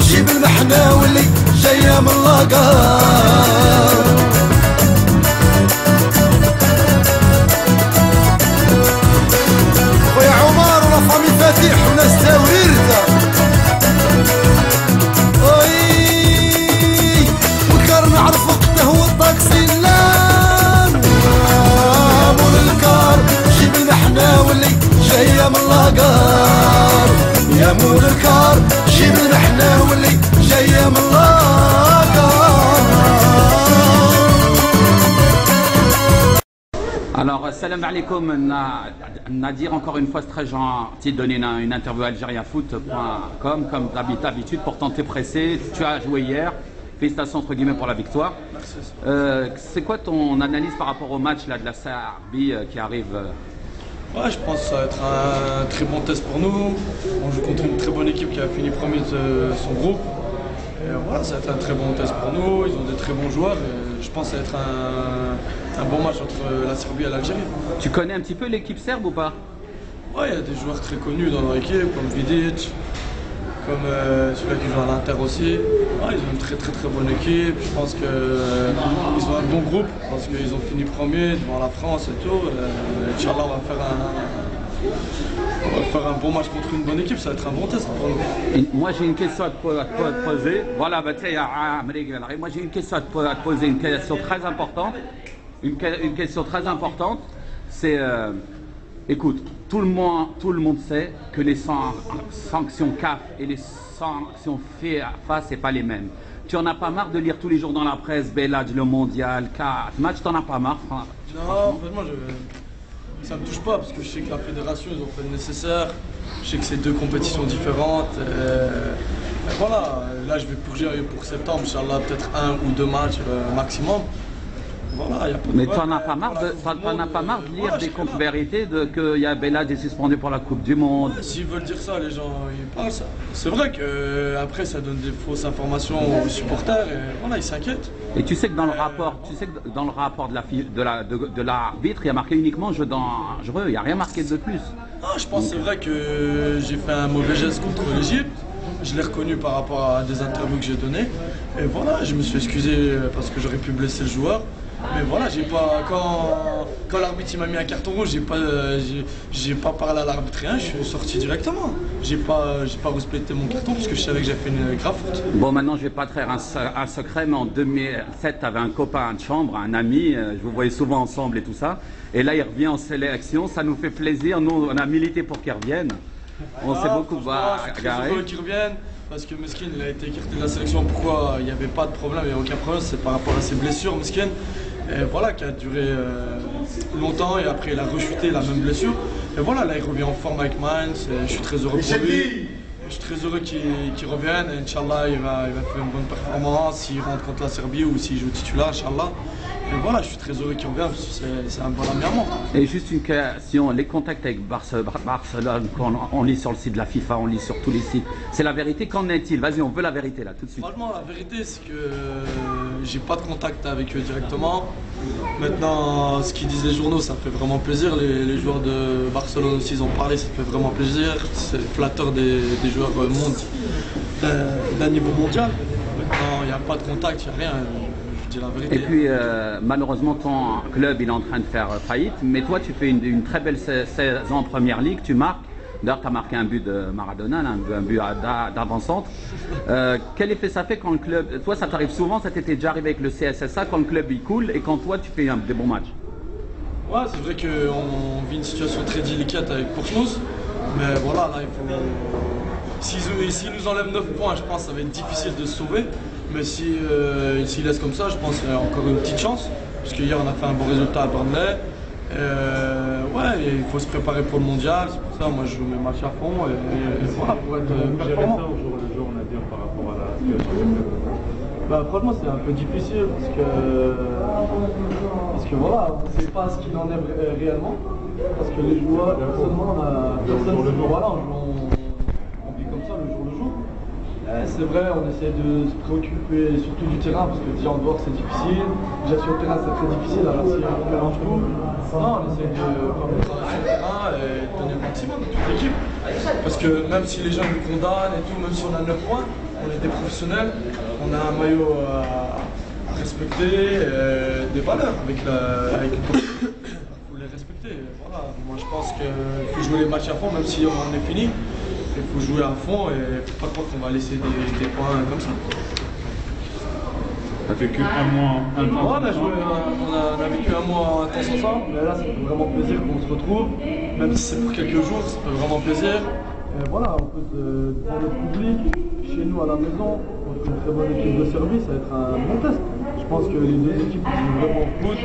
جيب المحنة واللي جاية من لاقار. خويا عمر ولا فامي فاتح وناس تاوريرتا والكار نعرفو حتى هو الطاكسي لان مول الكار جيب المحنة واللي جاية من لاقار. يا مول الكار جيب المحنة واللي جاية من لاقار. Alors, salam alaikum, Nadir, encore une fois, c'est très gentil de donner une interview à algérienfoot.com, comme d'habitude, pour tenter pressé. Tu as joué hier, félicitations entre guillemets pour la victoire. C'est quoi ton analyse par rapport au match là, de la Serbie qui arrive Ouais, je pense que ça va être un très bon test pour nous. On joue contre une très bonne équipe qui a fini premier de son groupe. Et voilà, ça va être un très bon test pour nous. Ils ont des très bons joueurs. Et je pense que ça va être un bon match entre la Serbie et l'Algérie. Tu connais un petit peu l'équipe serbe ou pas? Ouais, il y a des joueurs très connus dans leur équipe, comme Vidic, comme celui-là qui joue à l'Inter aussi. Ouais, ils ont une très bonne équipe. Je pense qu'ils ont un bon groupe parce qu'ils ont fini premier devant la France et tout. Inch'Allah, on va faire un bon match contre une bonne équipe, ça va être un bon test pour nous. Moi j'ai une question à te poser. Voilà, moi j'ai une question à te poser, une question très importante. Une question très importante, c'est, écoute, tout le monde sait que les sanctions CAF et les sanctions FIFA, c'est pas les mêmes. Tu en as pas marre de lire tous les jours dans la presse, Belhadj, le mondial, 4 matchs, t'en as pas marre? Non, vraiment, ça me touche pas parce que je sais que la fédération, ils ont fait le nécessaire. Je sais que c'est deux compétitions différentes. Et voilà, là je vais purger pour septembre, Inch'Allah, peut-être 1 ou 2 matchs maximum. Voilà, y a pas de mais t'en as pas marre de lire des contre-vérités qu'il y a Belhadj est suspendu pour la Coupe du Monde? S'ils veulent dire ça, les gens ils parlent ça. C'est vrai que après ça donne des fausses informations aux supporters et voilà, ils s'inquiètent. Et tu sais que dans le rapport, de l'arbitre, il y a marqué uniquement jeu dangereux, il n'y a rien marqué de plus. Non, je pense que c'est vrai que j'ai fait un mauvais geste contre l'Égypte. Je l'ai reconnu par rapport à des interviews que j'ai données. Et voilà, je me suis excusé parce que j'aurais pu blesser le joueur. Mais voilà, j'ai pas, quand l'arbitre m'a mis un carton rouge, j'ai pas parlé à l'arbitre rien, je suis sorti directement. J'ai pas respecté mon carton parce que je savais que j'avais fait une grave faute. Bon, maintenant je vais pas trahir un secret, mais en 2007, tu avais un copain de chambre, un ami, je vous voyais souvent ensemble et tout ça. Et là, il revient en sélection, ça nous fait plaisir. Nous, on a milité pour qu'il revienne. On s'est beaucoup bagarré. Je suis très heureux qu'il revienne. Parce que Meskin, il a été écarté de la sélection. Pourquoi? Il n'y avait pas de problème, il n'y avait aucun problème. C'est par rapport à ses blessures, Meskin. Et voilà, qui a duré longtemps et après il a rechuté la même blessure. Et voilà, là il revient en forme avec Mainz. Je suis très heureux pour lui. Je suis très heureux qu'il revienne. Et Inch'Allah, il va faire une bonne performance s'il rentre contre la Serbie ou s'il joue titulaire, Inch'Allah. Et voilà, je suis très heureux qu'il revienne parce que c'est un bon ami à moi. Et juste une question, les contacts avec Barcelone, on lit sur le site de la FIFA, on lit sur tous les sites, c'est la vérité, qu'en est-il? Vas-y, on veut la vérité là, tout de suite. Franchement, la vérité, c'est que j'ai pas de contact avec eux directement. Maintenant, ce qu'ils disent les journaux, ça fait vraiment plaisir. Les joueurs de Barcelone aussi, ils ont parlé, ça fait vraiment plaisir. C'est flatteur des joueurs d'un niveau mondial. Maintenant, il n'y a pas de contact, il n'y a rien. La vérité. Et puis malheureusement ton club il est en train de faire faillite, mais toi tu fais une très belle saison en première ligue, tu marques, d'ailleurs tu as marqué un but de Maradona, un but d'avant-centre. Quel effet ça fait quand le club, toi ça t'arrive souvent, ça t'était déjà arrivé avec le CSSA, quand le club il coule et quand toi tu fais des bons matchs? Ouais, c'est vrai qu'on vit une situation très délicate avec Portsmouth, mais voilà, là il faut... S'ils nous enlèvent 9 points, je pense que ça va être difficile de se sauver. Mais s'ils laissent comme ça, je pense qu'il y a encore une petite chance. Parce qu'hier, on a fait un bon résultat à Burnley. Ouais, il faut se préparer pour le mondial. C'est pour ça, moi, je joue mes matchs à fond. Et voilà, pour être performant. Ça au jour le jour, on a dit par rapport à la situation. Bah, franchement, c'est un peu difficile parce que voilà, on ne sait pas ce qu'il en est réellement. Parce que les joueurs, personnellement, on vit comme ça le jour le jour. C'est vrai, on essaie de se préoccuper surtout du terrain parce que déjà en dehors c'est difficile. Déjà sur le terrain c'est très difficile, alors si on mélange tout, non, on essaie de faire le terrain et donner le maximum de toute l'équipe. Parce que même si les gens nous condamnent et tout, même si on a 9 points, on est des professionnels, on a un maillot à respecter, des valeurs avec le faut les respecter. Voilà. Moi je pense qu'il faut jouer les matchs à fond, même si on est fini. Il faut jouer à fond et il ne faut pas croire qu'on va laisser des points comme ça. Ça fait qu'un mois intense. On a vécu un mois intense ensemble, mais là ça fait vraiment plaisir qu'on se retrouve. Même si c'est pour quelques jours, ça fait vraiment plaisir. Et voilà, on peut devant notre public, chez nous à la maison, contre une très bonne équipe de service, ça va être un bon test. Je pense que les deux équipes jouent vraiment au foot,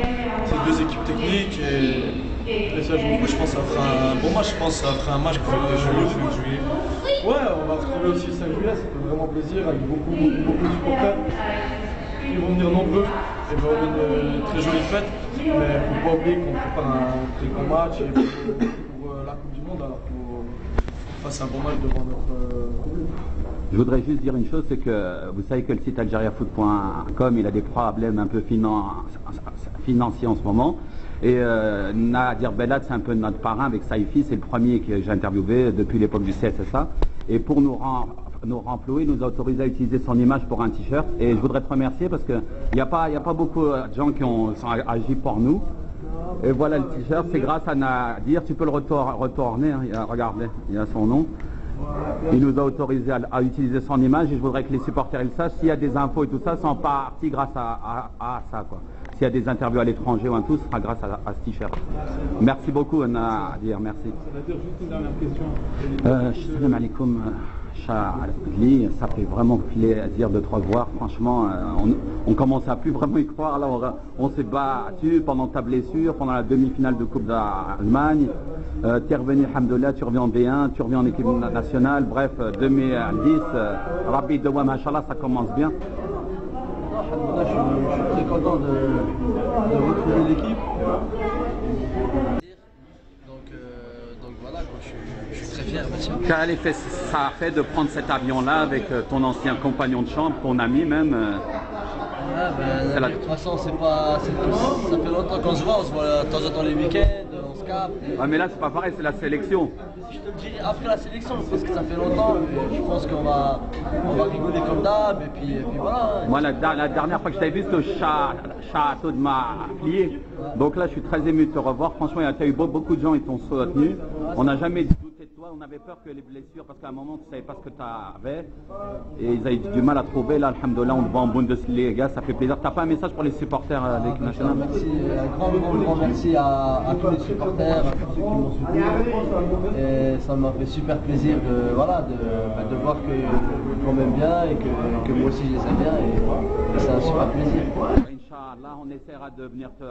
c'est deux équipes techniques et ça joue au foot, je pense que ça fera un bon match, je pense que ça fera un match pour le juillet. Ouais, on va retrouver aussi le 5 juillet, ça fait vraiment plaisir avec beaucoup de supporters. Ils vont venir nombreux et vraiment une très jolie fête. Mais il ne faut pas oublier qu'on prépare un très grand match et pour la Coupe du Monde, alors qu'on fasse un bon match devant notre public. Je voudrais juste dire une chose, c'est que vous savez que le site algeriafoot.com, il a des problèmes un peu financiers en ce moment. Et Nadir Bellat, c'est un peu notre parrain avec Saifi, c'est le premier que j'ai interviewé depuis l'époque du CSSA. Et pour nous remplouer, nous a autorisé à utiliser son image pour un t-shirt. Et je voudrais te remercier parce qu'il n'y a pas beaucoup de gens qui sont agi pour nous. Et voilà le t-shirt, c'est grâce à Nadir. Tu peux le retourner, hein, regardez, il y a son nom. Il nous a autorisé à utiliser son image et je voudrais que les supporters le sachent. S'il y a des infos et tout ça, c'est en partie grâce à ça, quoi. S'il y a des interviews à l'étranger ou un tout, ce sera grâce à ce t-shirt. Merci beaucoup, Nadir, merci. Nadir, juste une dernière question. Salam alaikum, Charlie. Ça fait vraiment plaisir de te revoir. Franchement, on commence à plus vraiment y croire. Là, on s'est battu pendant ta blessure, pendant la demi-finale de Coupe d'Allemagne. Tu es revenu, alhamdoulilah, tu reviens en B1, tu reviens en équipe nationale. Bref, 2010, Rabbi Dawam, Inch'Allah, ça commence bien. Je suis très content de retrouver l'équipe. Donc voilà, je suis très fier, monsieur. Quel effet ça a fait de prendre cet avion-là avec ton ancien compagnon de chambre, ton ami même De toute façon, ça fait longtemps qu'on se voit de temps en temps les week-ends, on se capte. Ouais, mais là, c'est pas pareil, c'est la sélection. Je te le dirai après la sélection, parce que ça fait longtemps, je pense qu'on va rigoler comme d'hab, et puis voilà. Moi, la dernière fois que je t'avais vu, c'était au château de Maflier. Donc là, je suis très ému de te revoir. Franchement, il y a eu beaucoup de gens qui t'ont soutenu. On n'a jamais douté de toi. On avait peur que les blessures, parce qu'à un moment, tu ne savais pas ce que tu avais. Et ils avaient du mal à trouver. Là, alhamdoulilah, on te voit en Bundesliga. Ça fait plaisir. Tu n'as pas un message pour les supporters de l'équipe nationale? Merci, un grand merci à tous les supporters, à tous ceux qui m'ont soutenu. Et ça m'a fait super plaisir de voir qu'on m'aime bien et que moi aussi je les aime bien. Et c'est un super plaisir. Inch'Allah, on essaiera de venir te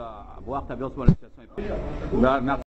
voir. Tu as bien reçu la situation. Merci.